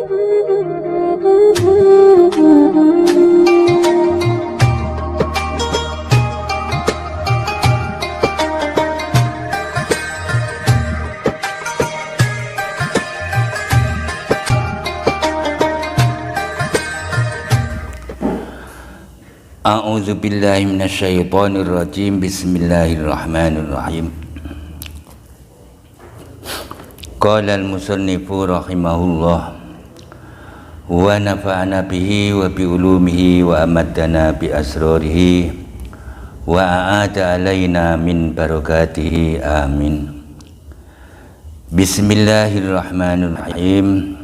A'udzu billahi minasyaitonir rajim. Bismillahirrahmanirrahim. Qala al-musannifu rahimahullah wa nafa'ana bihi wa bi ulumihi wa amaddana bi asrarihi wa a'ada alaina min barakatihi amin. Bismillahirrahmanirrahim.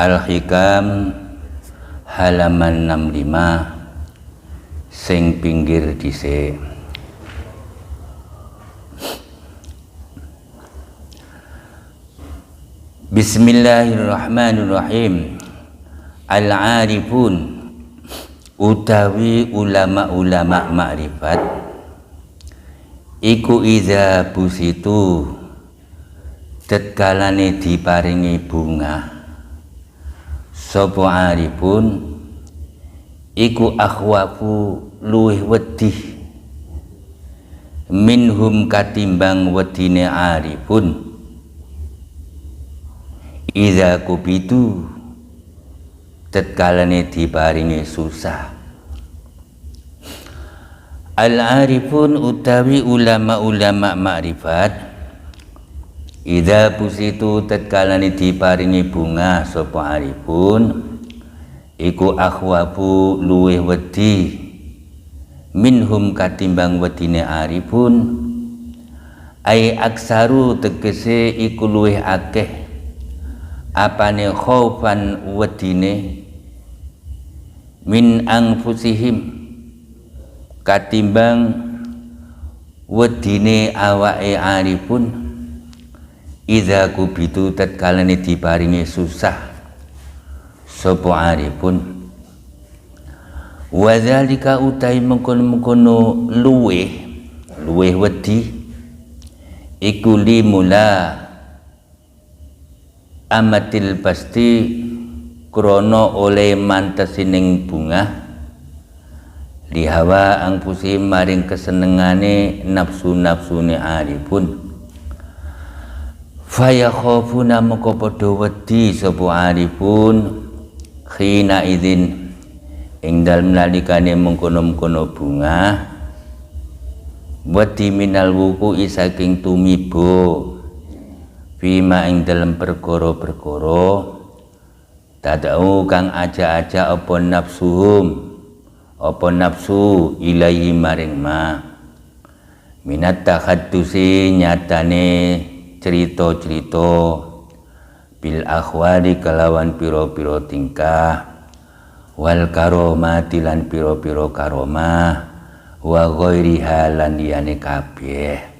Al-Hikam halaman 65 sing pinggir dhisik. Bismillahirrahmanirrahim. Al-arifun utawi ulama-ulama makrifat iku iza busitu tetkalane diparingi bunga sapa arifun iku akhwafu luwih wedi minhum katimbang wedine arifun idza kubitu tetkalane diparingi susah. Al-arifun utawi ulama-ulama makrifat idza pusitu tetkalane diparingi bunga sapa arifun iku akhwafu luwih wedi minhum katimbang wedine arifun ai aksaru tegese iku luwih akeh apane khaufan wedine min anfusihim katimbang wedine awake arifun idza kubitu tatkalane diparingi susah sapa arifun wa zalika utai mengkono-mengkono luweh wedi iku limula amatil pasti krana oleh mantesining bunga lihawa angpusi maring kesenengane nafsu-nafsune arifun faya khofuna moko padha wedi sapa arifun khina idzin ing dalem nalikane mengkono-mengkono bunga wedi minal wuku saking tumibo fima ing dalem perkara-perkara tadau kang aja-aja apa nafsu ilahi maring ma minat tahaddusi nyatane cerita-cerita bil akhwari kelawan piro-piro tingkah wal karomati lan piro-piro karomah wa ghairiha lan liyane kabeh.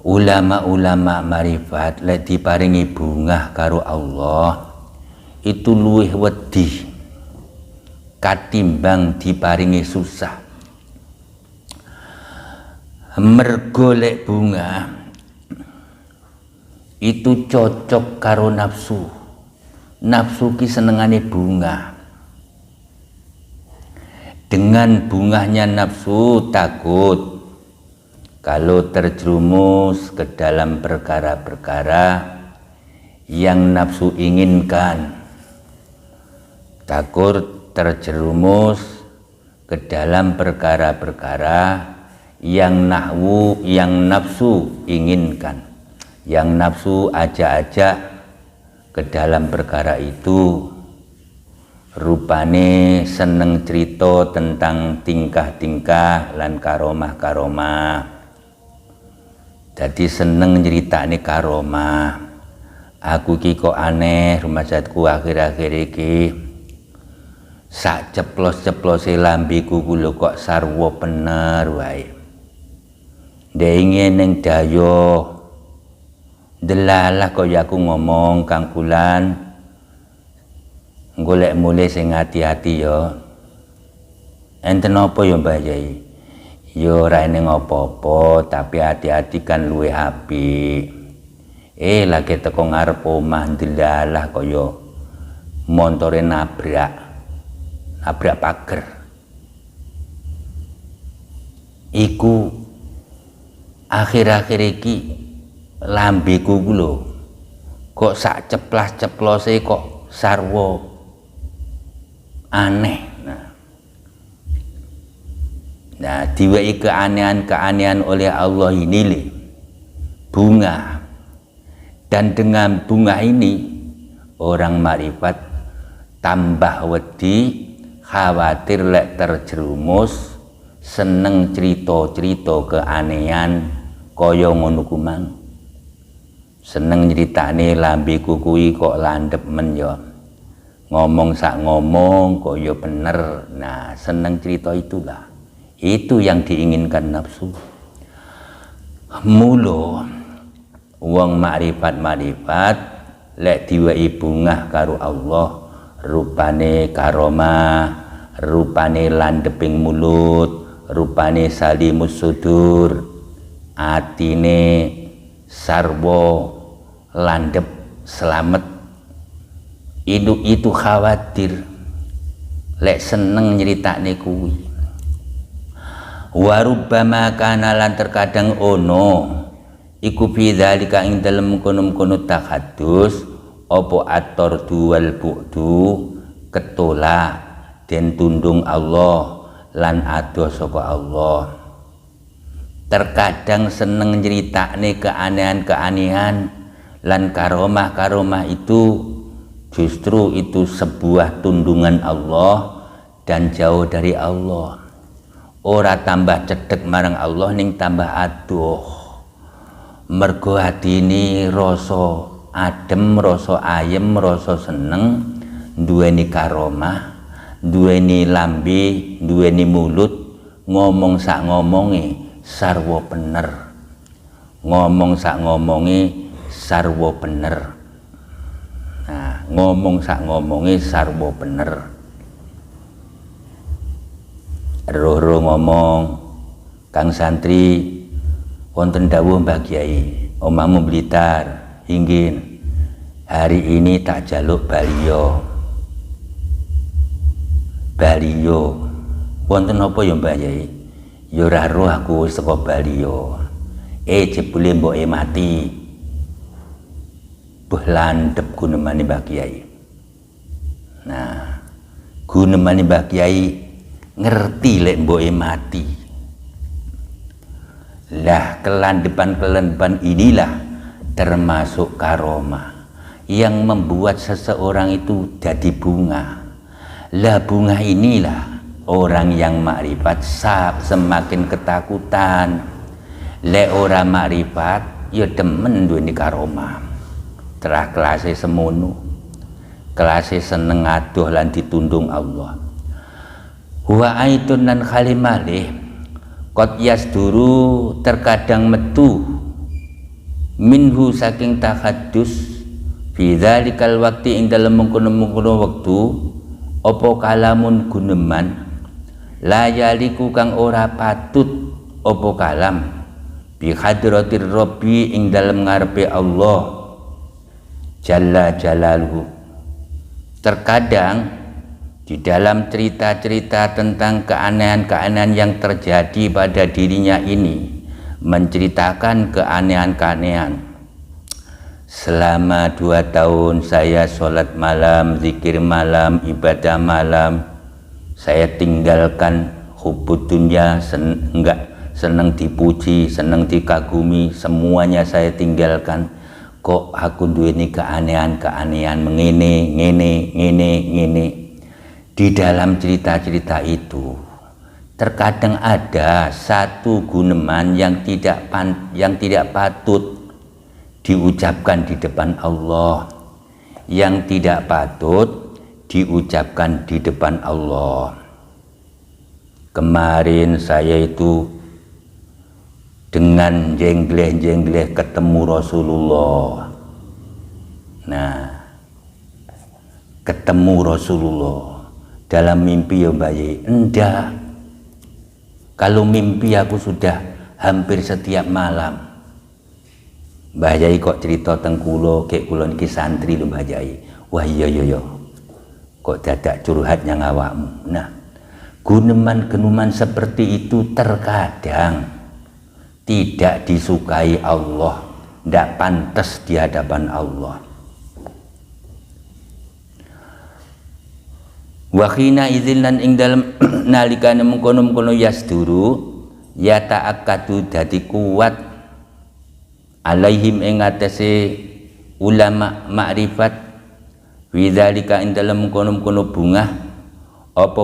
Ulama-ulama marifat lek diparingi bungah karo Allah itu luwih wedi katimbang diparingi susah. Mergo lek bunga itu cocok karo nafsu ki senengane bunga. Dengan bungahnya nafsu takut kalau terjerumus ke dalam perkara-perkara yang nafsu inginkan, takut terjerumus ke dalam perkara-perkara yang nafsu inginkan, yang nafsu ajak-ajak ke dalam perkara itu. Rupane seneng cerita tentang tingkah-tingkah lan karomah-karomah. Jadi seneng nyeritane karomah. Aku ki kok aneh rumasatku akhir-akhir iki. Sak ceplos-ceplose lambiku lho kok sarwa bener wae. Ndenge ning dayo delalah kaya aku ngomong Kang Bulan. Golek mulai sing hati-hati ya. Enten apa ya Mbah Yai? Ya ora ning apa-apa, tapi hati-hati kan luwih apik. Lagi teko ngarep omah ndelalah kaya montore nabrak pager. Iku akhir-akhir iki lambeku ku lho kok sak ceplas-ceplose kok sarwa aneh. Nah, diwehi keanehan-keanehan oleh Allah ini le, bunga. Dan dengan bunga ini orang makrifat tambah wedi, khawatir lek terjerumus, seneng cerita-cerita keanehan kaya ngono kumang. Seneng nyritane lambeku kuwi kok landhep men ya. Ngomong sak ngomong kok ya bener. Nah, seneng cerita itulah. Itu yang diinginkan nafsu. Mula wong makrifat lek diwehi bungah karo Allah, rupane karomah, rupane landheping mulut, rupane salimus sudur, atine sarwa landhep selamat. Itu khawatir lek seneng nyritakne kuwi. Wa rubbama kana lan terkadang ono iku bidzalika ing dalem kono-kono tahadus apa ator duwal bu'du ketolak den tundung Allah lan adoh saka Allah. Terkadang seneng nyritakne keanehan-keanehan lan karomah-karomah itu justru itu sebuah tundungan Allah dan jauh dari Allah. Ora tambah cedhek marang Allah ning tambah adoh. Mergo atine rasa adem, rasa ayem, rasa seneng, duweni karomah, duweni lambe, duweni mulut, ngomong sak ngomonge sarwa bener. Ngomong sak ngomonge sarwa bener. Nah, ngomong sak ngomonge sarwa bener. Roh-roh ngomong, Kang santri wonten dawuh Mbah Kyai, omahmu Blitar, inggih hari ini tak jaluk baliyo. Baliyo wonten apa ya Mbah Kyai? Ya ora roh aku wis saka baliyo. Jebule mboke mati. Buh landhep gunemane Mbah Kyai. Nah, gunemane Mbah Kyai ngerti lek mboke mati. Lah kelandepan-kelandepan inilah termasuk karomah yang membuat seseorang itu jadi bunga. Lah bunga inilah orang yang makrifat semakin ketakutan. Lek ora makrifat ya demen duweni karomah. Terah kelase semono. Kelase seneng adoh lan ditundung Allah. Wa aitun nan khalimalih qad yasduru terkadang metu minhu saking tahaddus fi dzalikal waqti ing dalem mengkono-mengkono wektu apa kalamun guneman la yaliku kang ora patut apa kalam bi hadratir rabbi ing dalem ngarepe Allah jalla jalaluhu. Terkadang di dalam cerita-cerita tentang keanehan-keanehan yang terjadi pada dirinya ini menceritakan keanehan-keanehan. Selama 2 tahun saya sholat malam, zikir malam, ibadah malam, saya tinggalkan hubud dunya, senang dipuji, senang dikagumi, semuanya saya tinggalkan. Kok aku duweni keanehan-keanehan ngene. Di dalam cerita-cerita itu terkadang ada satu guneman yang tidak patut diucapkan di depan Allah, yang tidak patut diucapkan di depan Allah. Kemarin saya itu dengan jengleh-jengleh ketemu Rasulullah. Nah, ketemu Rasulullah dalam mimpi ya Mbak Ye? Enggak. Kalau mimpi aku sudah hampir setiap malam Mbah Yai kok cerita teng kula, kek kula niki santri lho Mbah Yai. Wah iya. Kok dadak curhat nyang awakmu. Nah, guneman-genuman seperti itu terkadang tidak disukai Allah, tidak pantas di hadapan Allah. Wa khina idzin lan ing dalem nalikane mengkono-mengkono yasduru ya ta'akkadu dadi kuat alaihim ing atase ulama makrifat widzalika ing dalem mengkono-mengkono bungah apa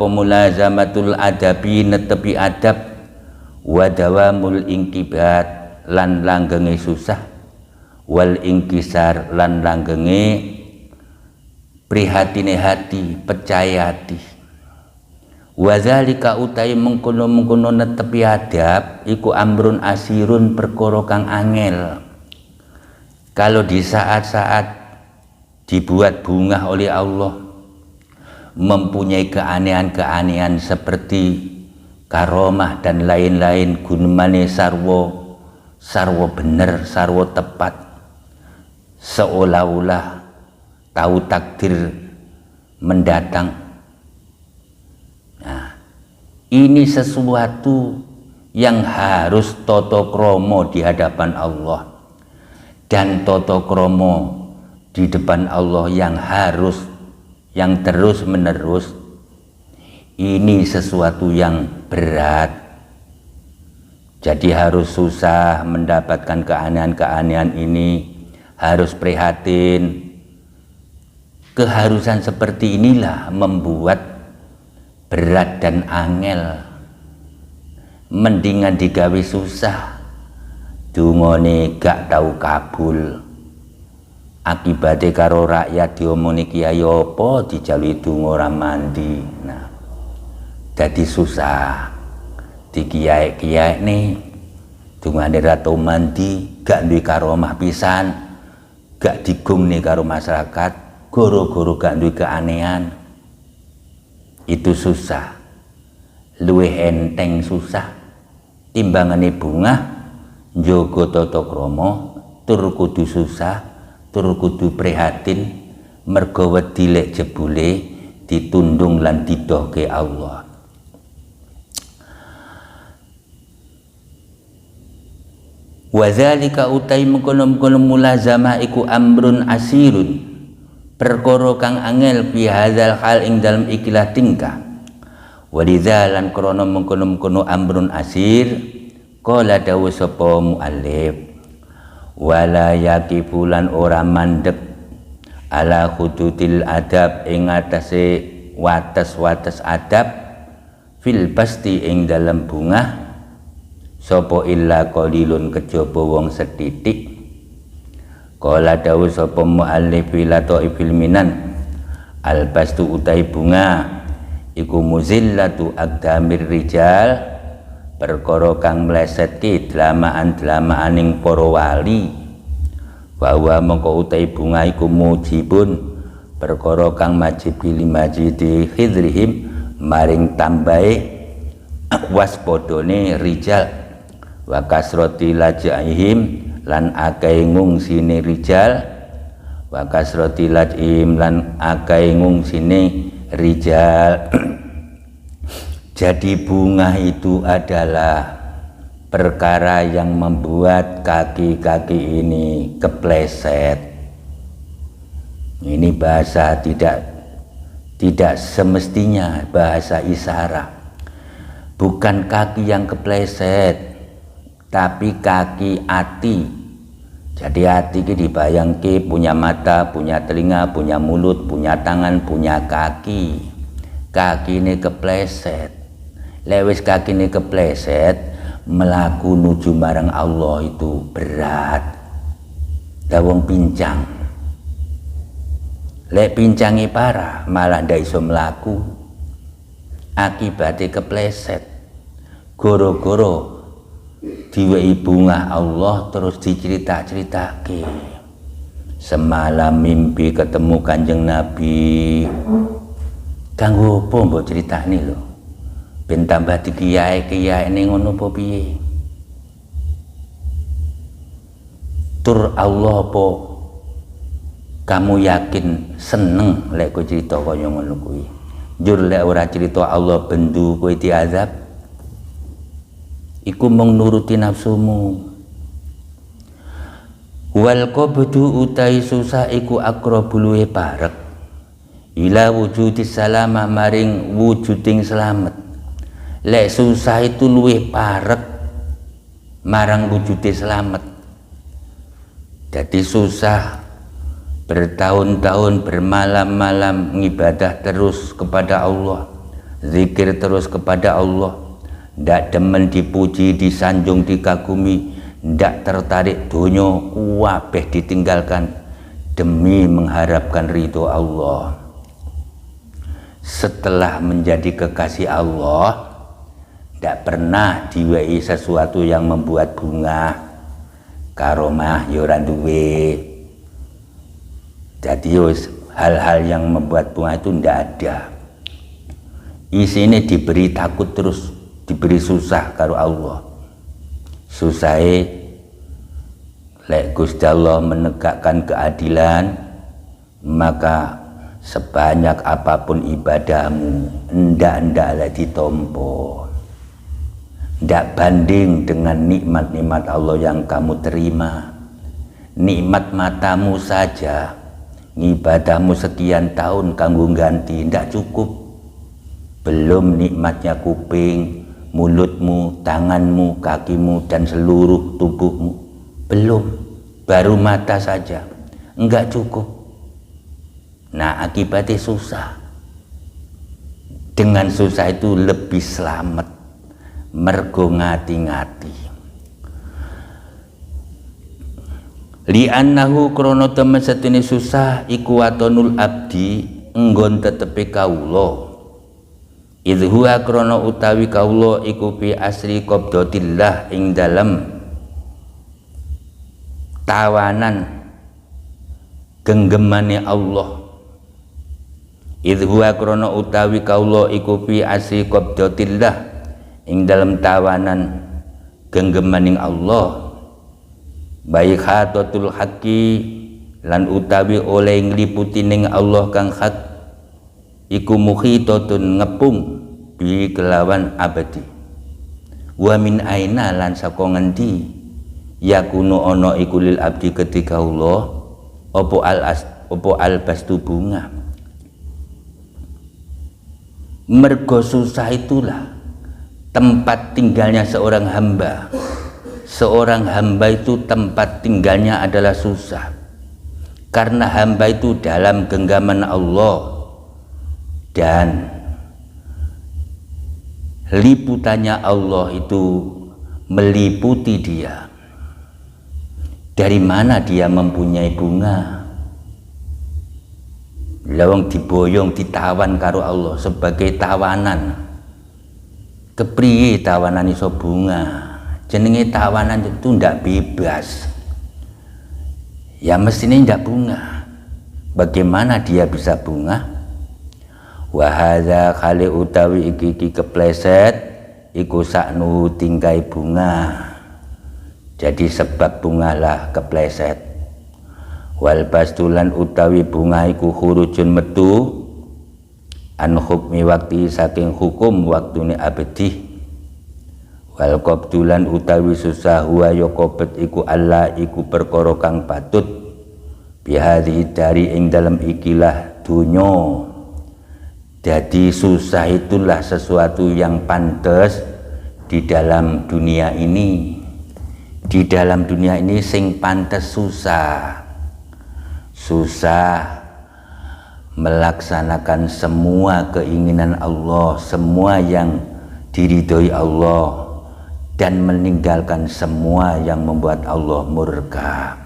mulazamatul adabi netepi adab wa dawamul inqibat lan langgenge susah wal ingkisar lan langgenge prihatine hati, percaya hati. Wadzalika utai mengkono-mengkono netepi adab iku amrun asirun perkara kang angel. Kalau di saat-saat dibuat bungah oleh Allah, mempunyai keanehan-keanehan seperti karomah dan lain-lain, gunemane sarwa bener, sarwa tepat, seolah-olah tahu takdir mendatang. Nah, ini sesuatu yang harus toto kromo di hadapan Allah, dan toto kromo di depan Allah yang terus menerus. Ini sesuatu yang berat, jadi harus susah mendapatkan keanehan-keanehan ini, harus prihatin. Keharusan seperti inilah membuat berat dan angel. Mendingan digawe susah, dungane gak tau kabul. Akibate karo rakyat diomoni kiai apa dijalui donga ora mandi. Nah, dadi susah. Di kiai-kiai nih dungane ra tau mandi, gak duwe karomah pisan, gak digungne karo masyarakat. Goro-goro gak duwe keanehan, itu susah, luwih enteng susah timbangane bungah njogo tata krama, tur kudu susah, tur kudu prihatin, mergo wedi lek jebule ditundung lan didohke Allah. Wadzalika utai mengkono-mengkono mulazamah iku amrun asirun, perkara kang angel fi hadzal hal ing dalem ikilah tingkah. Walidza lan krana mengkono-mengkono amrun asir qala dawu sapa muallif wala yaqifu lan ora mandeg ala hududil adab ing atase wates-wates adab fil basti ing dalem bungah sapa illa qalilun kejaba wong sethithik. Qala dawu sapa muallif ila ta'ifil minan al bastu utai bunga iku muzillatu aqdamir rijal, perkara kang mlesetke dlamaan-dlamaaning para wali. Bahwa mengko utai bunga iku mujibun, perkara kang majibi limajidi khidrihim maring tambahe waspadane rijal wa kasrati lajaihim lan akeh ngungsine rijal wa kasrati lajim lan akeh ngungsine rijal. Jadi bunga itu adalah perkara yang membuat kaki-kaki ini kepleset. Ini bahasa tidak semestinya bahasa isyarat. Bukan kaki yang kepleset, tapi kaki hati. Jadi hati ini dibayangke punya mata, punya telinga, punya mulut, punya tangan, punya kaki. Kaki ini kepleset. Lewis kaki ini kepleset, melaku nuju marang Allah itu berat. Dawong pincang. Lek pincangi parah, malah ndak iso melaku. Akibatnya kepleset. Goro-goro diwehi bunga Allah terus dicerita-ceritake. Semalam mimpi ketemu Kanjeng Nabi. Kanggo apa mbok critakne lho? Ben tambah dikiyae-kiyae ning ngono apa piye? tur Allah apa kamu yakin seneng lek kowe cerita kaya ngono kuwi? Jur lek ora cerita Allah bendu kowe diazab, iku mung nuruti nafsumu. Wal qabdu utai susah iku aqrabul luwe parek ila wujudis salama maring wujuding selamat. Lek susah itu luwe parek marang wujuding selamat. Jadi susah bertahun-tahun bermalam-malam ngibadah terus kepada Allah, zikir terus kepada Allah, ndak demen dipuji, disanjung, dikagumi, ndak tertarik donya, kabeh ditinggalkan demi mengharapkan ridho Allah. Setelah menjadi kekasih Allah, ndak pernah diwehi sesuatu yang membuat bunga, karomah ya ora duwe. Jadi hal-hal yang membuat bunga itu ndak ada. Isine diberi takut terus, diberi susah karo Allah. Susahe lek Gusti Allah menegakkan keadilan, maka sebanyak apapun ibadahmu ndak lek ditompo. Ndak banding dengan nikmat-nikmat Allah yang kamu terima. Nikmat matamu saja, ngibadahmu sekian tahun kanggo ganti ndak cukup. Belum nikmatnya kuping, mulutmu, tanganmu, kakimu, dan seluruh tubuhmu. Belum, baru mata saja, enggak cukup. Nah, akibatnya susah. Dengan susah itu lebih selamat, mergo ngati-ngati. Li'annahu krono temen setune susah iku watonul abdi enggon tetepi kawula. Idhuwa krono utawi kawula iku fi asri qabdatillah ing dalem tawanan genggemane Allah. Idhuwa krono utawi kawula iku fi asri qabdatillah ing dalem tawanan genggemaning Allah. Baik hatatul haqqi lan utawi oleh ngliputi ning Allah kang hak iku muhitatun ngepung bi kelawan abadi. Wa min aina lan saka ngendi yakunu ana iku lil abdi ketika Allah apa al bastu bunga. Mergo susah itulah tempat tinggalnya seorang hamba. Seorang hamba itu tempat tinggalnya adalah susah, karena hamba itu dalam genggaman Allah dan liputannya Allah itu meliputi dia. Dari mana dia mempunyai bunga? Lawang diboyong, ditawan karo Allah sebagai tawanan. Kepriye tawanan iso bunga? Jenenge tawanan itu ndak bebas. Ya mestinya ndak bunga. Bagaimana dia bisa bunga? Wa hadza khali utawi iki kepleset iku saknu tingkai bunga. Jadi sebab bungalah kepleset. Wal bastulan utawi bunga iku khurujun metu an hukmi waktu saking hukum waktune abadi. Wal qabdulan utawi susah huwa ya qabet iku Allah iku perkara kang patut bihadhi dari ing dalam ikilah dunya. Jadi susah itulah sesuatu yang pantas di dalam dunia ini. Di dalam dunia ini sing pantas susah. Susah melaksanakan semua keinginan Allah, semua yang diridhoi Allah, dan meninggalkan semua yang membuat Allah murka.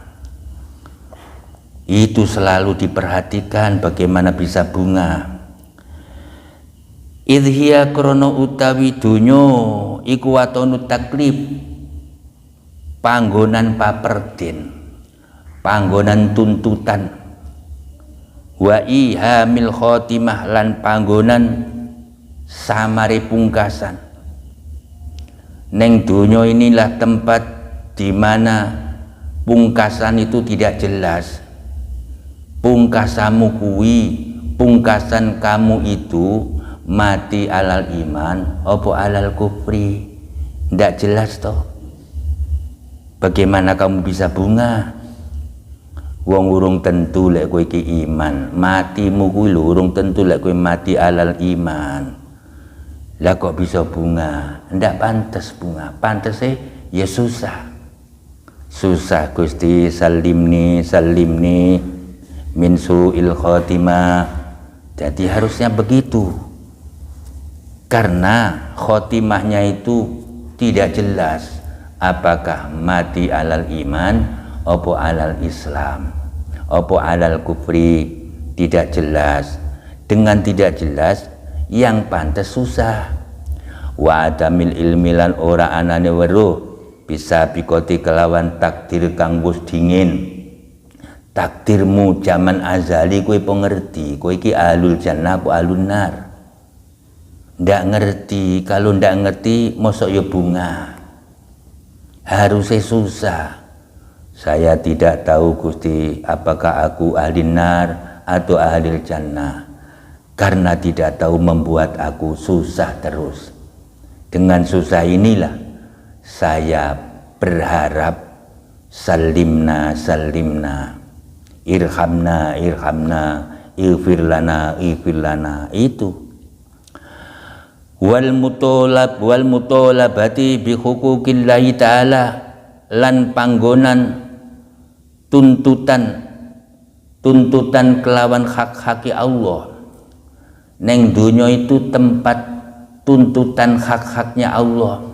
Itu selalu diperhatikan bagaimana bisa bunga. Idhiya krono utawi dunyo iku watonu taklif, panggonan paperden, panggonan tuntutan, wa ihamil khotimah lan panggonan samare pungkasan. Neng dunyo inilah tempat di mana pungkasan itu tidak jelas. Pungkasamu pungkasan kamu itu mati alal iman opo alal kufri, ndak jelas toh. Bagaimana kamu bisa bunga? Wong urung tentu lek kowe iki iman, matimu kuwi lho urung tentu lek kowe mati alal iman. Lah kok bisa bunga? Ndak pantes bunga. Pantese ya susah. Susah Gusti, salimni min su'il khotimah. Jadi harusnya begitu. Karena khotimahnya itu tidak jelas apakah mati alal iman opo alal Islam, opo alal kufri, tidak jelas. Dengan tidak jelas yang pantas susah. Wa adamil ilmi lan ora anane weruh bisa bikoti kelawan takdir kang wis dingin. Takdirmu zaman azali kowe pengerti, kowe iki ahlul jannah apa ahlun nar. Ndak ngerti, kalau ndak ngerti mosok ya bunga. Harusnya susah. Saya tidak tahu Gusti apakah aku ahli nar atau ahli jannah. Karena tidak tahu membuat aku susah terus. Dengan susah inilah saya berharap salimna, irhamna, ighfir lana itu. Wal mutolabati bi huquqillahi ta'ala, lan panggonan tuntutan kelawan hak-haki Allah. Neng dunya itu tempat tuntutan hak-haknya Allah.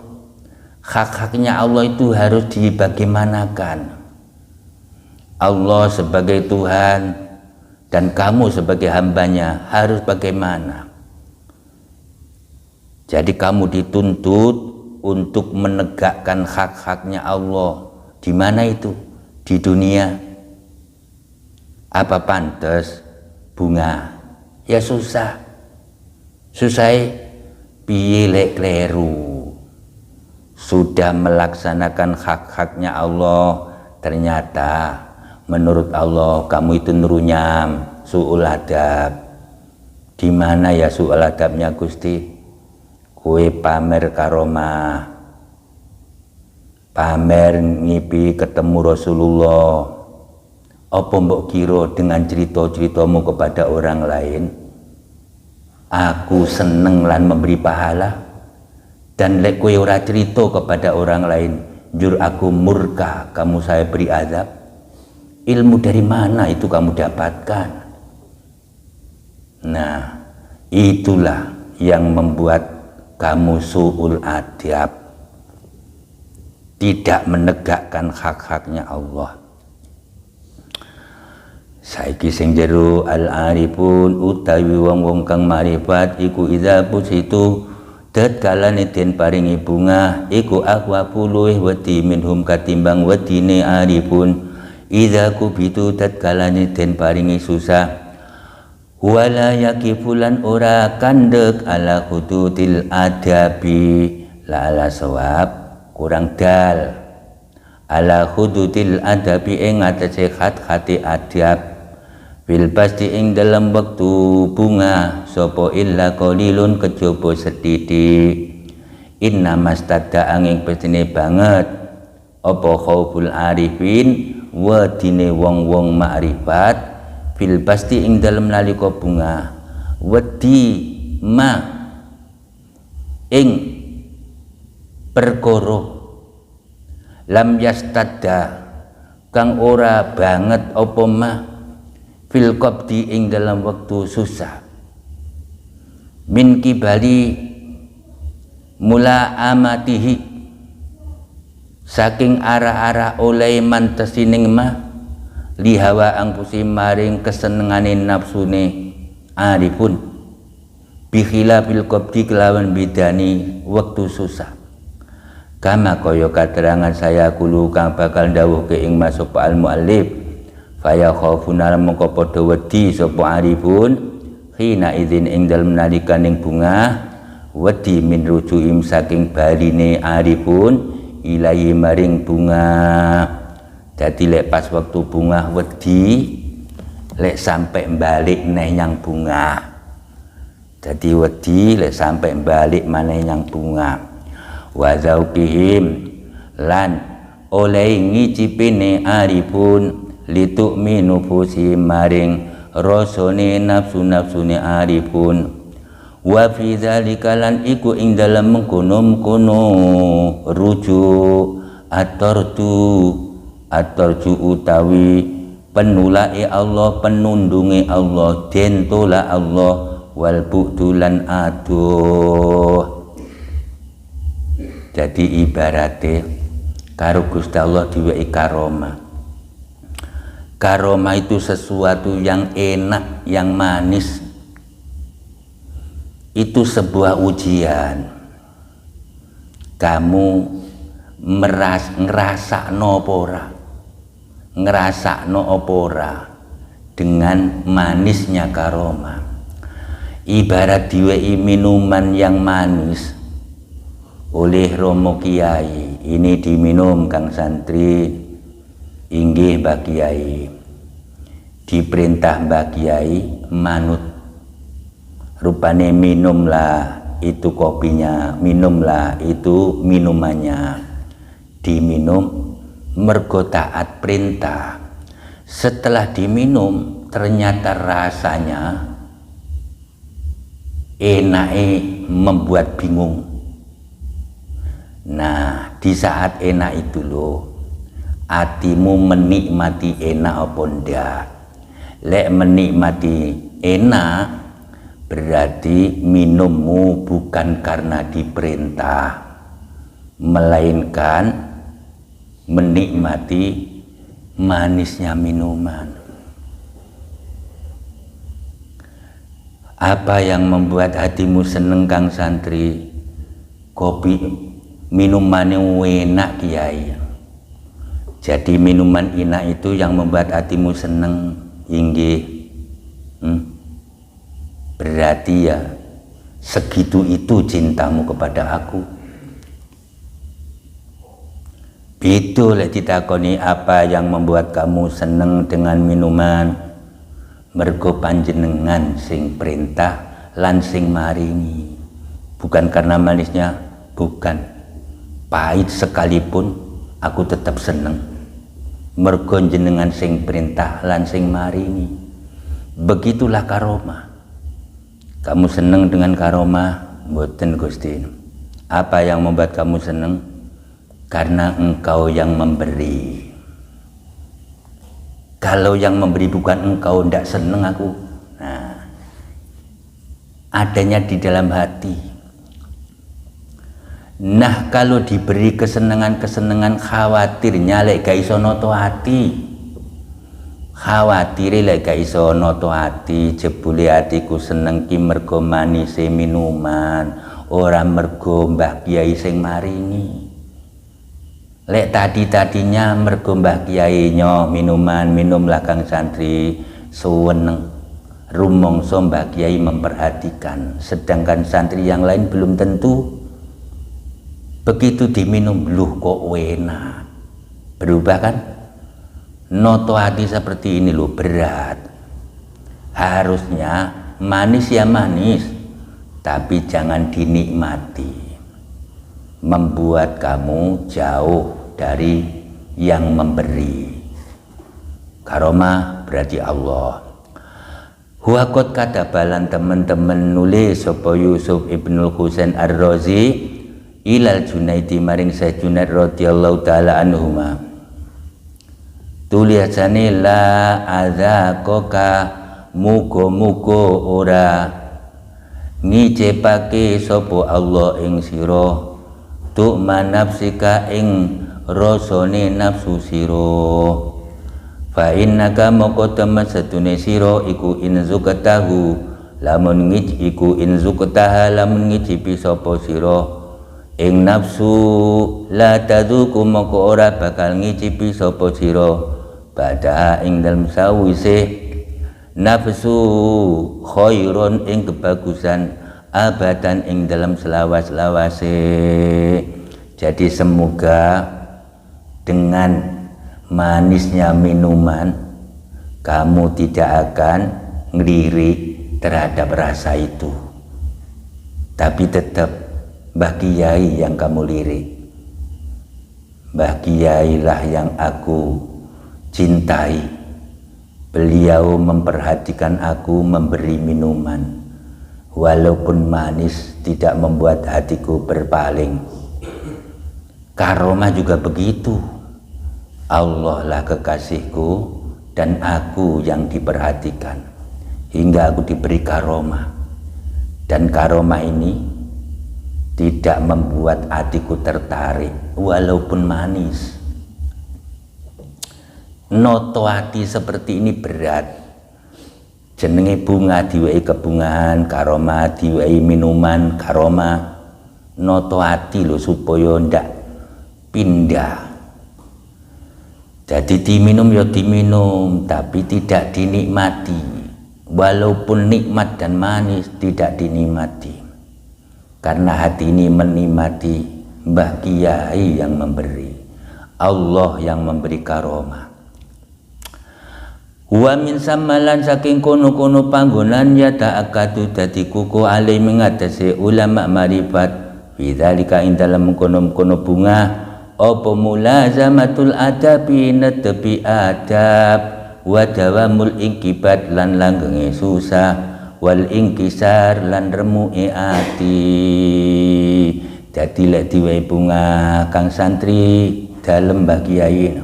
Hak-haknya Allah itu harus dibagaimanakan. Allah sebagai Tuhan dan kamu sebagai hambanya harus bagaimana. Jadi kamu dituntut untuk menegakkan hak-haknya Allah. Di mana itu? Di dunia. Apa pantas bunga? Ya susah. Susah piye lek kleru. Sudah melaksanakan hak-haknya Allah, ternyata menurut Allah kamu itu nurunyam, su'ul adab. Di mana ya su'ul adabnya Gusti? Kue pamer karomah, pamer ngipi ketemu Rasulullah. Apa mbok kira dengan cerita-ceritamu kepada orang lain aku seneng lan memberi pahala? Dan lek kue ora cerita kepada orang lain jur aku murka, kamu saya beri azab. Ilmu dari mana itu kamu dapatkan? Nah, itulah yang membuat kamu su'ul adab, tidak menegakkan hak-haknya Allah. Saiki sing jero al-arifun utawi wong-wong kang marifat iku idza pusitu tatkalane den paringi bunga iku aqwafu luweh wedi minhum katimbang wedine arifun. Idza kubitu tatkalane den paringi susah wala yakifulan ora kandek ala hududil adabi la ala sawab kurang dal ala hududil adabi ing atase khat-khati adab bil pasti ing dalam waktu bunga sapa illa qalilun kejaba sethithik. Inna mastadda angin pestine banget apa khauful arifin wadine wong-wong makrifat fil pasti ing dalam nalika bunga wedi ma ing perkara lam yastadda kang ora banget apa ma fil qabdi ing dalam waktu susah min kibali mula amatihi saking arah-arah oleh mantesining mah lihawa angpusi maring kesenengane nafsune arifun bikhilafil qabdi kelawan bidani waktu susah kama kaya katerangan saya kulu kang bakal dawuhke ing masuk al muallif faya khafuna mongko padha wedi sapa arifun khina idzin ing dalem nalikaning bunga wedi min rujuim saking baline arifun ilahi maring bunga Jadi lek pas waktu bunga wedi, lek sampai balik neh yang bunga. Jadi wedi lek sampai balik maneh yang bunga. Wa zauqihim lan oleh ngicipine arifun litukminu fusi maring rasane nafsu-nafsune arifun. Wa fi dzalika lan iku ing dalem mengkono-mengkono rujuk atorju utawi penulai Allah, penundungi Allah, dentola Allah, wal bu'dulan aduh. Jadi ibaratnya karo Gusti Allah diwehi karomah. Karomah itu sesuatu yang enak, yang manis. Itu sebuah ujian. Kamu ngerasakno apa ora dengan manisnya karomah. Ibarat diwehi minuman yang manis oleh Romo Kiai, ini diminum Kang Santri, inggih Mbak Kiai, diperintah Mbak Kiai manut, rupane minumlah itu kopinya, minumlah itu minumannya, diminum mergo taat perintah. Setelah diminum ternyata rasanya membuat bingung. Nah, di saat enak itu loh, hatimu menikmati enak apa ndak. Lek menikmati enak, berarti minummu bukan karena diperintah, melainkan menikmati manisnya minuman. Apa yang membuat hatimu seneng Kang Santri? Kopi, minumannya enak Kiai. Jadi minuman enak itu yang membuat hatimu seneng, inggih. Berarti ya segitu itu cintamu kepada aku. Itu lek ditakoni apa yang membuat kamu seneng dengan minuman, mergo panjenengan sing perintah lan sing maringi. Bukan karena manisnya, bukan. Pahit sekalipun aku tetap seneng, mergo jenengan sing perintah lan sing maringi. Begitulah karomah. Kamu seneng dengan karomah? Mboten Gusti. Apa yang membuat kamu seneng? Karena engkau yang memberi. Kalau yang memberi bukan engkau, ndak seneng aku. Nah, adanya di dalam hati. Nah, kalau diberi kesenangan-kesenangan, khawatirnya lek gak iso noto hati. Khawatir lek gak iso noto hati, jebule hatiku seneng ki mergo manise minuman, ora mergo Mbah Kiai sing maringi. Lek tadinya mergo Mbah Kiai nyo minuman, minumlah Kang Santri, suweneng. Rumangsa Mbah Kiai memperhatikan, sedangkan santri yang lain belum tentu. Begitu diminum, luh kok enak. Berubah kan? Noto hati seperti ini loh, berat. Harusnya manis ya manis, tapi jangan dinikmati. Membuat kamu jauh dari yang memberi. Karomah berarti Allah. Huakot kata balan teman-teman nulis sapa Yusuf Ibnul Husain Ar-Razi ilal Junaidi maring Sayyid Junaid radhiyallahu taala anhuma. Tuliasane la azaqaka muga-muga ora ngicepake sapa Allah ing sira tu manafsika ing rasane nafsu sira. Fa innaka moko temen setune sira iku inzukatahu lamun iku inzukataha lamun ngicipi sapa sira ing nafsu la tadzuku moko ora bakal ngicipi sapa sira pada ing dalem sawise nafsu khairun ing kebagusan abadan ing dalam selawas-lawase. Jadi semoga dengan manisnya minuman, kamu tidak akan ngelirik terhadap rasa itu. Tapi tetap Mbah Kiai yang kamu lirik. Mbah Kiai lah yang aku cintai. Beliau memperhatikan aku memberi minuman. Walaupun manis tidak membuat hatiku berpaling. Karomah juga begitu. Allah lah kekasihku dan aku yang diperhatikan hingga aku diberi karomah, dan karomah ini tidak membuat hatiku tertarik walaupun manis. Noto hati seperti ini berat. Jenenge bunga diwehi kebungaan karomah, diwehi minuman karomah. Noto hati lho supaya ndak pindah. Jadi diminum ya diminum, tapi tidak dinikmati. Walaupun nikmat dan manis tidak dinikmati. Karena hati ini menikmati Mbah Kiai yang memberi. Allah yang memberi karomah. Wa min samalan saking kono-kono panggonan ya ta'akadu dadi kuku alai mengatasi ulama marifat. Bidzalika ing dalem kono-kono bunga apa mulazamatul adabi netepi adab wa dawamul ingkibat lan langgenge susah wal ingkisar lan remuke ati. Dadi lek diwehi bunga kang santri dalem Mbah Kiai,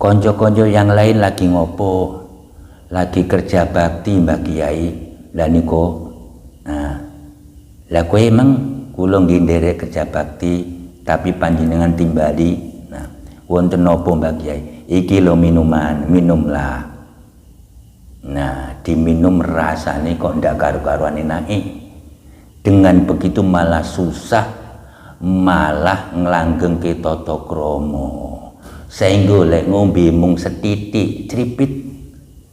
konco-konco yang lain lagi ngopo, lagi kerja bakti Mbah Kiai, lah niku nah lah kowe emang kula nggih nderek kerja bakti tapi panjenengan timbali. Nah, wonten napa Mbah Kiai? Iki lho minuman, minumlah. Nah, diminum rasane kok ndak karu-karuan enake. Dengan begitu malah susah, malah nglanggengke tata krama. Saengga lek ngombe mung setitik cripit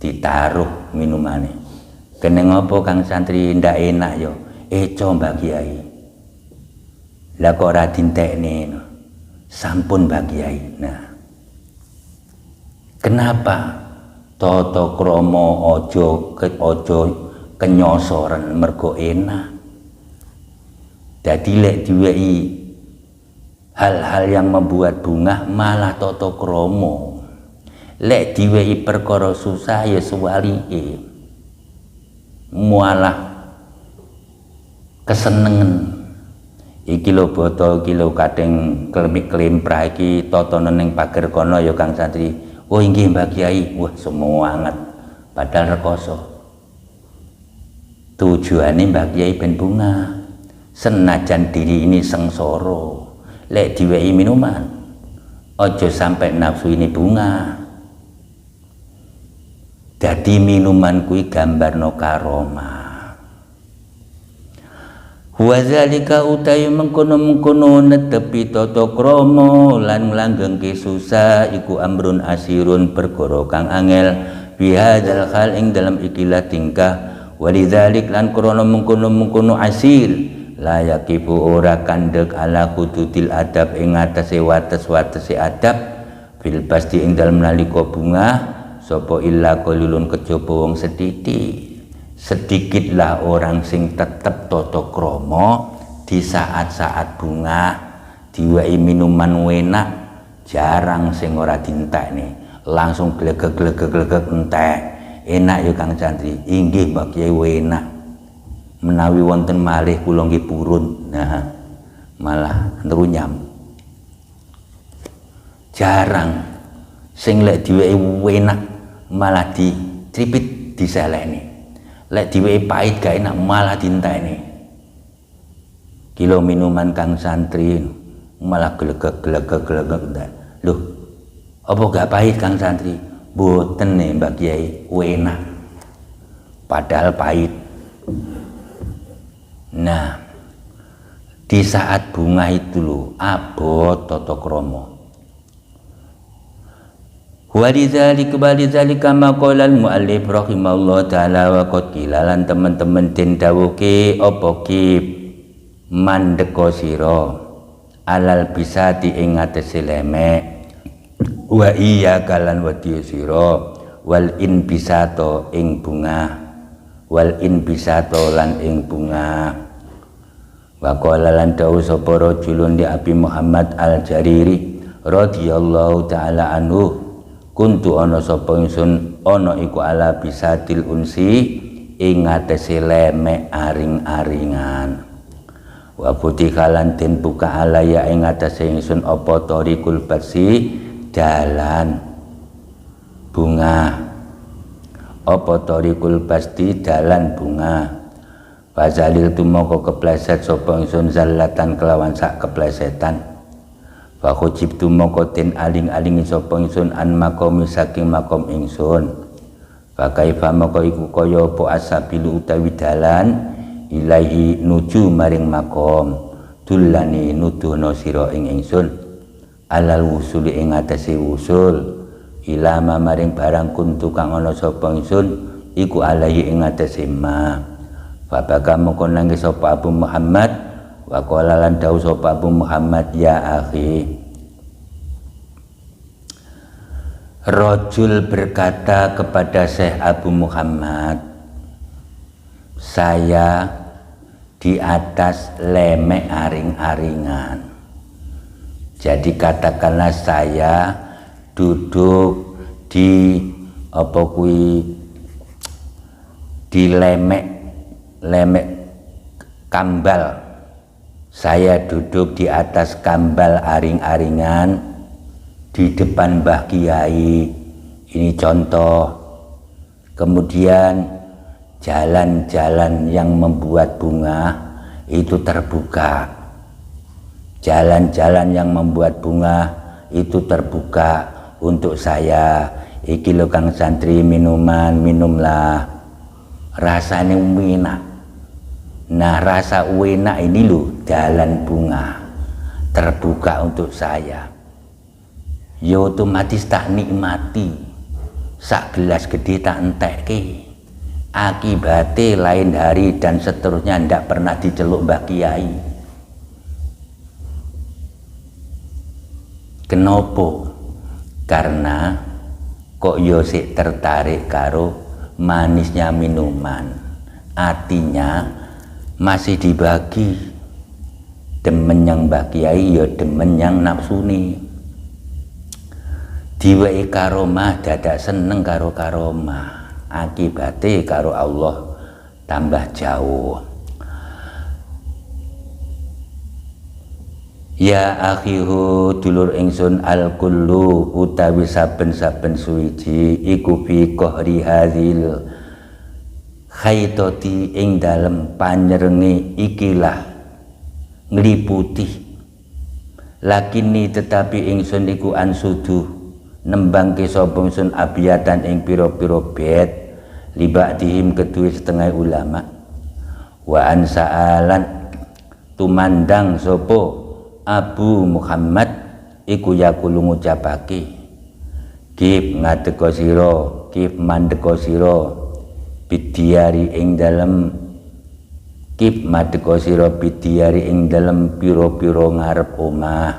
ditaruh minumane. Kene ngopo Kang Santri ndak enak yo? Eco Mbah Kiai. Lah kok ora dintekne no. Sampun Mbah Kiai. Nah, kenapa tata krama aja kenyosoren mergo enak. Dadi lek diwehi hal-hal yang membuat bunga malah tata krama. Lek diwehi perkara susah ya suwalike. Malah kesenengan. Iki lho botol iki lho kadang klemik-klemprah iki totonen ning pager kono ya Kang Santri. Oh inggih Mbah Kiai. Wah semangat padahal rekoso. Tujuane Mbah Kiai ben bunga. Senajan diri ini sengsara, lek diwehi minuman aja sampai nafsu ini bunga. Dadi minuman kuwi gambarno karomah. Wazalika utawi mengkono-mengkono netepi tata krama lan nglanggengke susah iku amrun asirun perkara kang angel bihadzal hal ing dalam ikilah tingkah. Walidzalik lan krana mengkono-mengkono asir la yaqifu ora kandhek ala hududil adab ing atase wates-watese adab fil pasti ing dalem nalika bunga sapa illa qalilun kejaba wong sethithik. Sedikitlah orang sing tetep tata krama di saat-saat bunga diwehi minuman enak, jarang sing ora dintekne langsung glegek-glegek entek. Enak ya Kang Santri. Inggih Mbah Kiai enak. Menawi wonten malih kula nggih purun. Nah, malah nrunyam. Jarang sing lek diwehi enak malah dicripit diselehne. Lek diwehi pahit gak enak malah dintekne. Kilo minuman Kang Santri malah glegek entek. Loh, apa gak pahit Kang Santri? Boten nih Mbak Kiai, enak. Padahal pahit. Nah, di saat bunga itu loh, abot tata krama. Walidzalika maqala al-muallif rahimahullah taala wa qad lan teman-teman den dawuhke apa ki mandeka sira alal bisati ing atase lemek wa iya kalan wedi sira wal inbisato ing bunga wal inbisato lan ing bunga wa qala lan dawu sapa rajulun li Abi Muhammad Al-Jariri radhiyallahu taala anhu kuntu ana sapa ingsun ana iku ala bisatil unsi ing ngatese lemek aring-aringan wa putikalan den buka alaya ing ngatese ingsun apa tariqul basi dalan bunga apa tariqul basti dalan bunga fazalil tumoko kepleset sapa ingsun zallatan kelawan sak keplesetan fa khujib tumoko den aling-alingi sapa ingsun an makomi saking makom ingsun fa kaifa moko iku kaya apa asabilu utawi dalan ilahi nuju maring makom dulani nuduhna sira ing ingsun alal wusuli ing atase wusul ilama maring barang kuntu kang ana sapa ingsun iku alaihi ing atase ma Fabaka mongko nangis sapa Abu Muhammad wa qala lan dawuh sapa Abu Muhammad ya akhi Rajul berkata kepada Syekh Abu Muhammad saya di atas lemek aring-aringan jadi katakanlah saya duduk di apa kuwi di lemek kambal saya duduk di atas kambal aring-aringan di depan Mbah Kiai ini contoh kemudian jalan-jalan yang membuat bunga itu terbuka jalan-jalan yang membuat bunga itu terbuka untuk saya iki lho Kang Santri minuman minumlah rasanya enak. Nah rasa enak ini loh jalan bunga terbuka untuk saya ya otomatis tak nikmati sak gelas gede tak entekke akibatnya lain hari dan seterusnya ndak pernah diceluk Mbah Kiai kenapa? Karena kok yo sik tertarik karo manisnya minuman artinya masih dibagi demen yang Mbah Kiai ya demen yang nafsuni diwehi karomah dadak seneng karo karomah akibatnya karo Allah tambah jauh ya akhihu dulur ingsun al kullu utawi saben-saben suwiji iku fi qahri hadzil khaitoti ing dalem panyerenge ikilah ngliputi lakini tetapi ingsun iku ansudu nembangke sapa ingsun abiyatan ing pira-pira bait libadihim kedue setengah ulama wa ansaalan tumandang sapa Abu Muhammad iku yakulu ngucapake kif ngadeka sira kif mandeka sira bidiari ing dalem kip madeka sira bidiari ing dalem pira-pira ngarep omah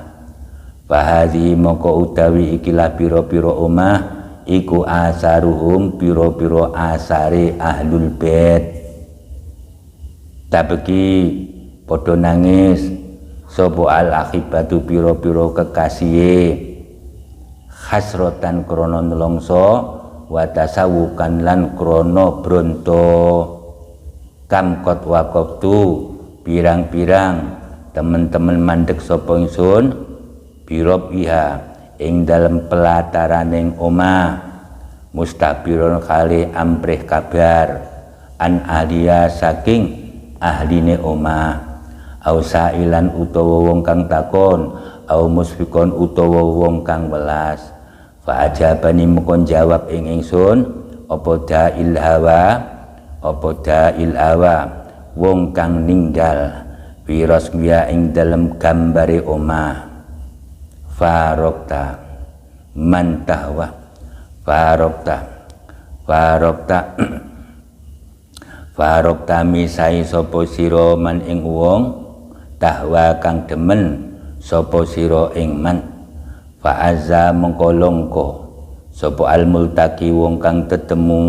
bahadi moko utawi ikilah pira-pira omah iku asaruhum pira-pira asare ahlul bait tabeki padha nangis sapa al akhibatu pira-pira kekasihe hasrotan krana nelongso wa tasawukan lan krono bronto kamkot waktu pirang-pirang temen-temen mandek sapa ingsun birob iha ing dalem pelataraning omah mustabiron kali ampreh kabar an ahliya saking ahline omah au sailan utawa wong kang takon au musfikon utawa wong kang welas fa ajabani mukon jawab ing ingsun apa da'il hawa wong kang ninggal wirasmiya ing dalem gambare omah farokta mantahwa farokta misai sapa sira man ing wong tahwa kang demen sapa sira ing man Fa'azza mengkolongko sapa al-multaqi wong kang tetemu.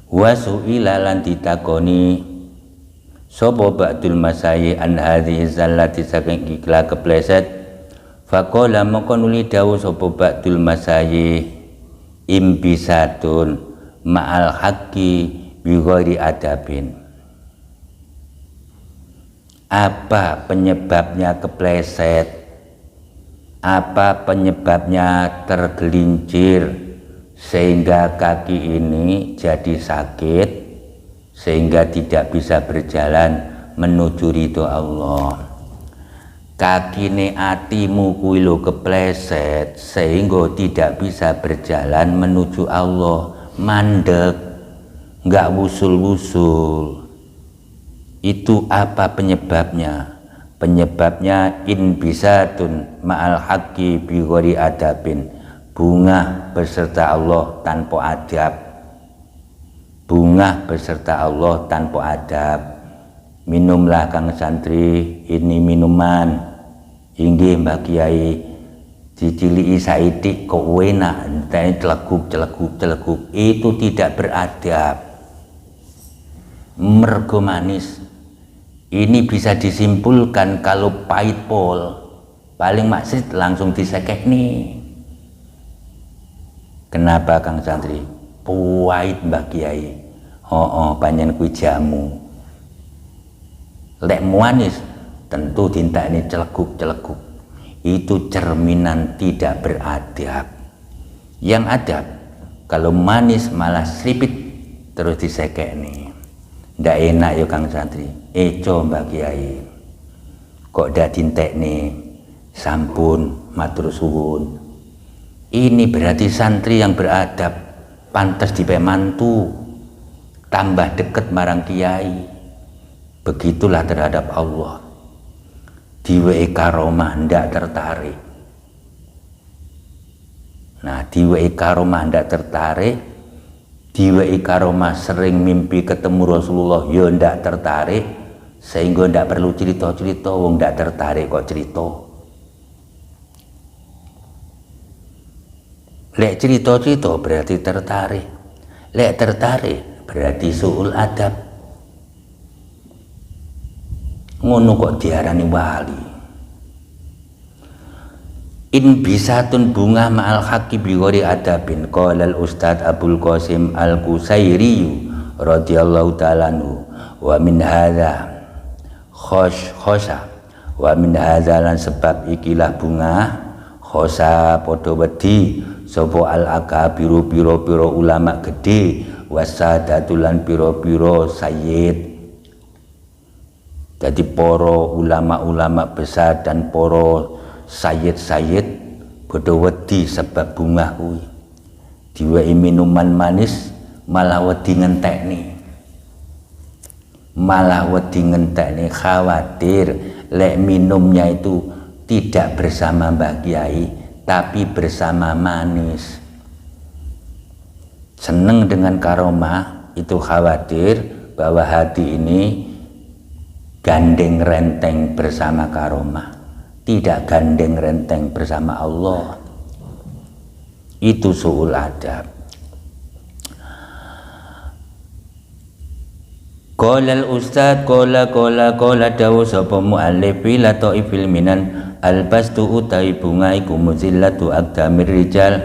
Wa su'ila lan ditakoni sapa ba'dul masayih an hadhihi zallati saking ikla kepleset. Faqala mongko nuli dawuh sapa ba'dul masayih imbisatun ma'al haqqi bi ghairi adabin. Apa penyebabnya kepleset? Apa penyebabnya tergelincir sehingga kaki ini jadi sakit, sehingga tidak bisa berjalan menuju ridho Allah? Kakine atimu kuwi lho kepleset sehingga tidak bisa berjalan menuju Allah, mandek, enggak wusul-wusul. Itu apa penyebabnya? Penyebabnya inbisatun ma'al haqqi bi ghairi adabin. Bunga beserta Allah tanpa adab. Bunga beserta Allah tanpa adab. Minumlah kang santri ini minuman. Inggih Mbak Kiai diciliki saithik kok enak, entah celeguk. Itu tidak beradab. Mergo manis. Ini bisa disimpulkan kalau pahit pol, paling maksud langsung disekek nih. Kenapa Kang Santri? Pahit Mbak Kiai. Panjen kuwi jamu. Lek manis tentu dintakne celeguk. Itu cerminan tidak beradab. Yang adab kalau manis malah seripit terus disekek nih. Ndak enak ya Kang Santri. Eco Mbak Kiai. Kok dak dintekne sampun matur suwun. Ini berarti santri yang beradab, pantas dipe mantu, tambah deket marang kiai. Begitulah terhadap Allah. Diwei karomah ndak tertarik. Nah, diwei karomah ndak tertarik. Diwei karomah sering mimpi ketemu Rasulullah ya ndak tertarik, sehingga ndak perlu cerita-cerita, wong ndak tertarik kok cerita. Lek cerita-cerita berarti tertarik, lek tertarik berarti suul adab. Ngono kok diarani wali. In bisatun bunga ma'al haqqi bi ghairi adabin. Qala al Ustad Abdul Qasim Al-Qusairi radhiyallahu ta'ala anhu wa min hadza khosha wa min hadza lan sebab ikilah bunga khosa padha wedi sapa al-akabiru pira-pira ulama gede wasadatulan pira-pira sayyid. Jadi para ulama-ulama besar dan para sayyid-sayyid padha wedi sebab bunga kuwi. Diwehi minuman manis malah wedi ngentekne. Malah wedi ngentekne, khawatir lek minumnya itu tidak bersama Mbah Kiai tapi bersama manis. Seneng dengan karomah itu khawatir bahwa hati ini gandeng renteng bersama karomah, tidak gandeng renteng bersama Allah. Itu suul adab. Qala al-ustad qala dawu sapa muallif la ta'ifil minan albastu utai bunga iku muzillatu aqdamir rijal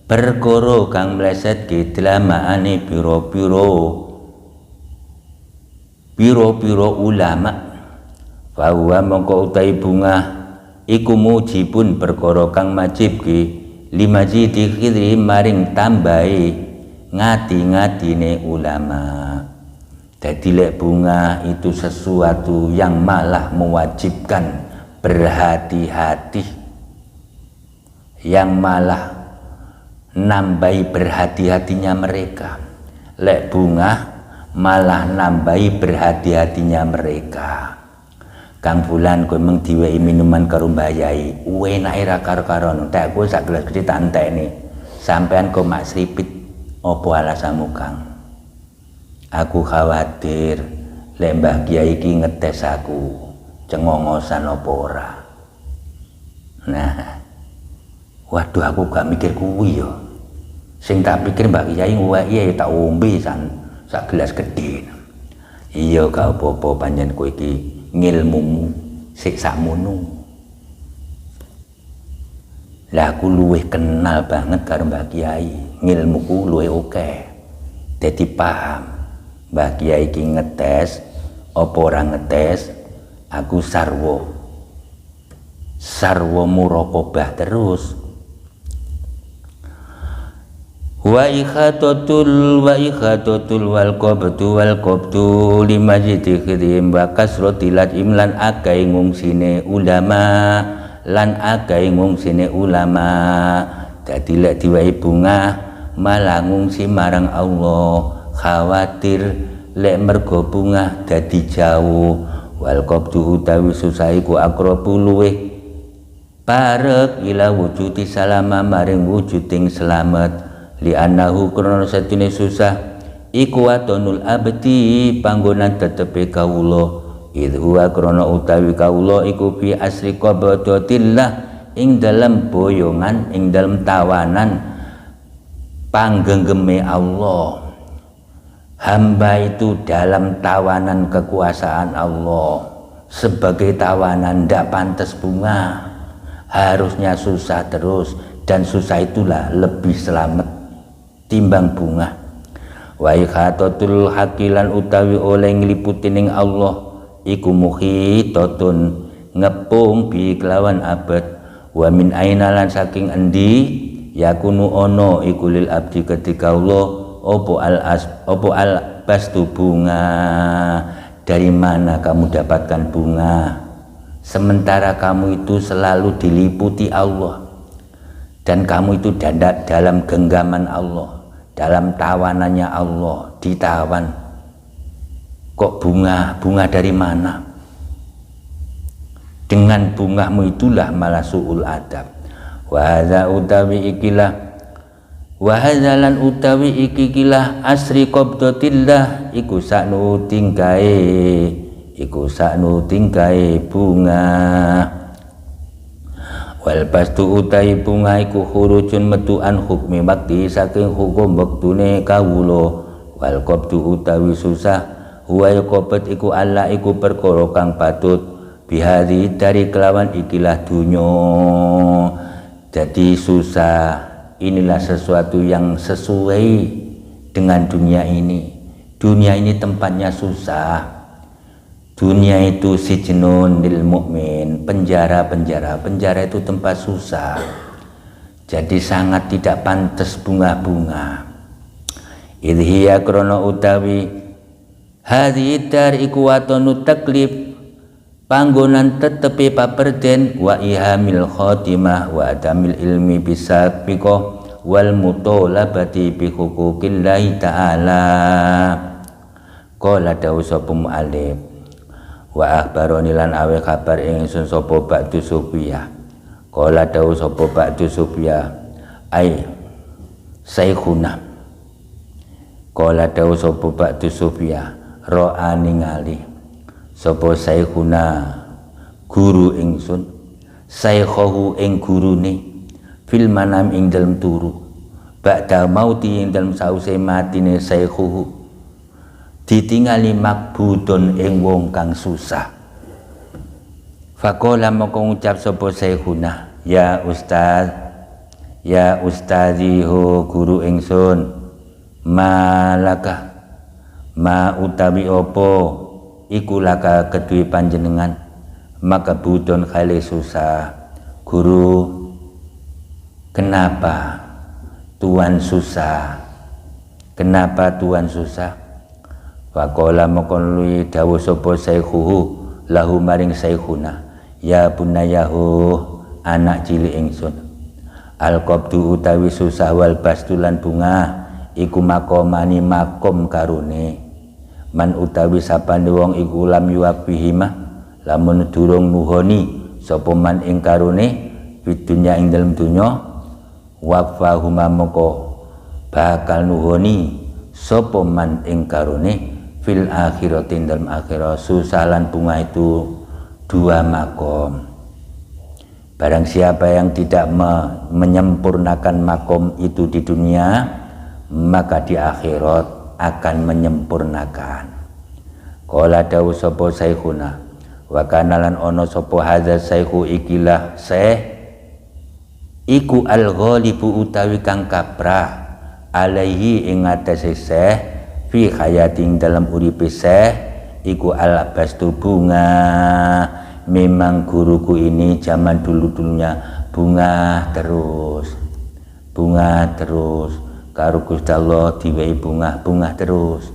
perkara kang mleset ke delamaane piro ulama. Bahwa mongko utai bunga iku mujibun perkara kang majib ki limajidi khidri maring tambahi ngati-ngatine ulama. Jadi lek bunga itu sesuatu yang malah mewajibkan berhati-hati, yang malah nambahi berhati-hatinya mereka. Lek bunga malah nambahi berhati-hatinya mereka. Kang Fulan kowe mung diwehi minuman karo Mbah Yai, enake ra karo-karon, tak kowe sak gelas gede tak entekne. Sampean kok mak sripit, apa alasanmu Kang? Aku khawatir lek Mbah Kiai iki ngetes aku, cengongosan apa ora. Nah, waduh aku gak mikir kuwi ya. Sing tak pikir Mbak Kyai ngweki tak ombe sak gelas gedhe. Iya gak apa-apa panjen kowe iki ngilmumu sik sakmono. Lah aku luwih kenal banget karo Mbak Kyai, ngilmuku luwih akeh. Dadi paham Mbak Kyai iki ngetes apa ora ngetes, aku sarwa muraqabah terus. Wa ikhatatul wal qabtu limajidi khidim wa kasrotilat imlan akai ngungsine ulama lan akai ngungsine ulama. Dadi lek diwai bunga malah ngungsi marang Allah, khawatir lek mergo bunga dadi jauh. Wal qabtu utawi susah iku akrabu luweh parek ila wujudi salama maring wujuding selamat. Li annahu krana satune susah iku watonul abdi panggonan tetepe kawula. Idh huwa krana utawi kawula iku fi asri qabdatillah ing dalam boyongan, ing dalam tawanan panggenggeme Allah. Hamba itu dalam tawanan kekuasaan Allah, sebagai tawanan ndak pantas bunga, harusnya susah terus, dan susah itulah lebih selamat timbang bunga. Wa ikhatatul hakilan utawi oleh ngliputi ning Allah iku muhitatun ngepung bi kelawan abad. Wa min aina lan saking endi yakunu ono iku lil abdi ketika Allah opo al bastu bunga. Dari mana kamu dapatkan bunga sementara kamu itu selalu diliputi Allah dan kamu itu dalam genggaman Allah, dalam tawanannya Allah, ditawan. Kok bunga dari mana? Dengan bungamu itulah malah su'ul adab. Wa hadza utawi ikilah wa hadzalan utawi ikilah asri qabdatillah iku saknu tingkae bunga. Wal bastu utai bunga iku khurujun metuan hukmi bakti saking hukum wektune kawula. Wal qabdu utawi susah huwa yaqabat iku Allah iku perkara kang patut bihari dari kelawan ikilah dunya. Jadi susah inilah sesuatu yang sesuai dengan dunia ini. Dunia ini tempatnya susah. Dunia itu sijnun lil mukmin, penjara itu tempat susah. Jadi sangat tidak pantas bunga-bunga. Idhiya krana utawi hadhi dar iku watonu taklif panggonan tetepi paperden wa ihamil khotimah wa adamil ilmi bisabiqah wal mutolabati bi huquqillahi ta'ala. Qala dawu sapa mu'alif wa akhbaroni lan awe kabar ingsun sapa ba'du sufiyah. Qala dawu sapa ba'du sufiyah ai saikhuna. Qala dawu sapa ba'du sufiyah ro'a ningali sapa saikhuna guru ingsun saikhahu ing gurune fil manam ing dalem turu ba'da mauti ing dalem sause matine saikhuhu ditingali makbudun ing wong kang susah. Faqala moko ngucap sapa saikhuna ya ustazihu guru ingsun malaka ma utawi opo iku laka kedue panjenengan maka budon khali susah. Guru, kenapa tuan susah? Kenapa tuan susah? Faqala maqalli dawu sapa saikhuhu lahu maring saikhuna ya bunayahu anak cilik ingsun al qabdu utawi susah wal bastulan bunga iku makomani makom karune. Man utawi sapane wong iku lam yuwabihima lamun durung nuhoni sapa man ing karune fidunya ing dalem dunya waqfahuma moko bakal nuhoni sapa man ing karune fil akhirati dalem akhirat. Susah lan bunga itu dua makom. Barang siapa yang tidak menyempurnakan makom itu di dunia, maka di akhirat akan menyempurnakan. Qala dawu sapa saikhuna, wa kana lan ono sapa hadza saikhu ikilah iku al-ghalibu utawi kang kaprah alaihi ing atase fi hayatin dalam uripe iku al-bastu bunga. Memang guruku ini zaman dulunya bunga terus karo Gusti Allah diwehi bunga terus.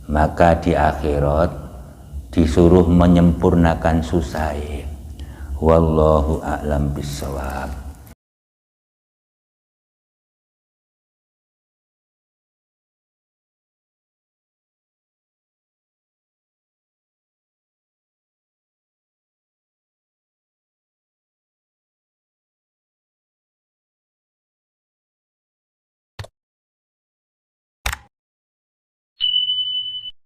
Maka di akhirat disuruh menyempurnakan susai. Wallahu a'lam bissawab.